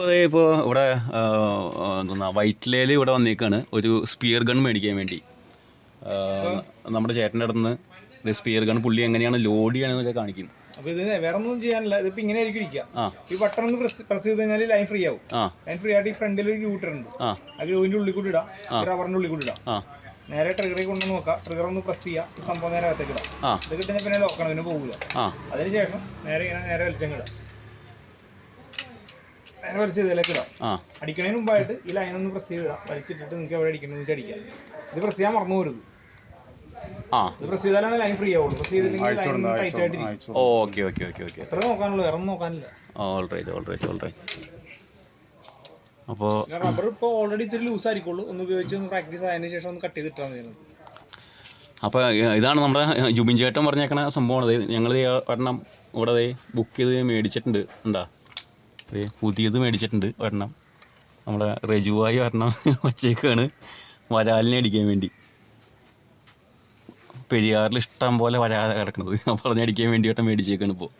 ഇപ്പോൾ ഇവിടെ എന്താ വൈറ്റിലയിൽ ഇവിടെ വന്നേക്കാണ് ഒരു സ്പിയർ ഗൺ മേടിക്കാൻ വേണ്ടി. നമ്മുടെ ചേട്ടൻ്റെ അടുത്ത് നിന്ന് സ്പിയർ ഗൺ പുള്ളി എങ്ങനെയാണ് ലോഡ് ചെയ്യണമെന്നൊക്കെ കാണിക്കും. അപ്പോൾ ഇത് വേറെ ഒന്നും ചെയ്യാനില്ല. ഇതിപ്പോൾ ഇങ്ങനെ ആയിരിക്കും ഇരിക്കുക. ഈ ബട്ടൺ ഒന്ന് പ്രസ് ചെയ്ത് കഴിഞ്ഞാൽ ലൈൻ ഫ്രീ ആവും. ലൈൻ ഫ്രീ ആയിട്ട് ഈ ഫ്രണ്ടിൽ ഒരു ഗ്യൂട്ടർ ഉണ്ട്. ആ ഗ്യൂവിൻ്റെ ഉള്ളിൽ കൂടി ഇടാം, റബ്ബറിൻ്റെ ഉള്ളിൽ കൂടി ഇടാം. നേരെ ട്രിഗറിൽ കൊണ്ടുവന്ന് നോക്കാം. ട്രിഗർ ഒന്ന് പ്രസ് ചെയ്യുക, ഈ സംഭവം നേരെ അകത്തേക്ക് ഇടാം. ഇത് കിട്ടുന്ന പിന്നെ ലോക്കാണ്, പിന്നെ പോകില്ല. അതിനുശേഷം നേരെ വലിച്ചങ്ങിടാം. നേരെ വലിച്ച് ഇതിലേക്ക് ഇടാം. അടിക്കുന്നതിന് മുമ്പായിട്ട് ഈ ലൈൻ ഒന്ന് പ്രസ് ചെയ്തിടാം. വലിച്ചിട്ടിട്ട് നിങ്ങൾക്ക് എവിടെ അടിക്കണമെന്ന് വെച്ചാൽ അടിക്കാം. ഇത് പ്രസ് ചെയ്യാൻ മറന്നു പോരുത്. ഇത് പ്രസ് ചെയ്താലാണ് ലൈൻ ഫ്രീ ആവുള്ളൂ. പ്രസ് ചെയ്തില്ലെങ്കിൽ ലൈൻ ടൈറ്റ് ആയിട്ടിരിക്കും. ഓക്കെ എത്ര നോക്കാനുള്ളൂ, വേറെ ഒന്നും നോക്കാനില്ല. ഓൾറൈറ്റ്. അപ്പോൾ റബ്ബർ ഇപ്പോൾ ഓൾറെഡി ഇത്തിരി ലൂസ് ആയിരിക്കുള്ളൂ. ഒന്ന് ഉപയോഗിച്ച് ഒന്ന് പ്രാക്ടീസ് ആയതിനു ശേഷം ഒന്ന് കട്ട് ചെയ്തിട്ടാണ് ചെയ്യുന്നത്. അപ്പോൾ ഇതാണ് നമ്മുടെ ജുബിൻ ചേട്ടൻ പറഞ്ഞേക്കണ സംഭവമാണ്. ഞങ്ങൾ ഒരെണ്ണം ഇവിടെ ബുക്ക് ചെയ്ത് മേടിച്ചിട്ടുണ്ട്. എന്താ പുതിയത് മേടിച്ചിട്ടുണ്ട് ഒരെണ്ണം. നമ്മുടെ റെജുവായി ഒരെണ്ണം വച്ചേക്കാണ് വരാലിനെ അടിക്കാൻ വേണ്ടി. പെരിയാറിൽ ഇഷ്ടം പോലെ വരാതെ കിടക്കുന്നത്. അപ്പോൾ അതിനെ അടിക്കാൻ വേണ്ടി ഒരെണ്ണം മേടിച്ചേക്കാണ് ഇപ്പോൾ.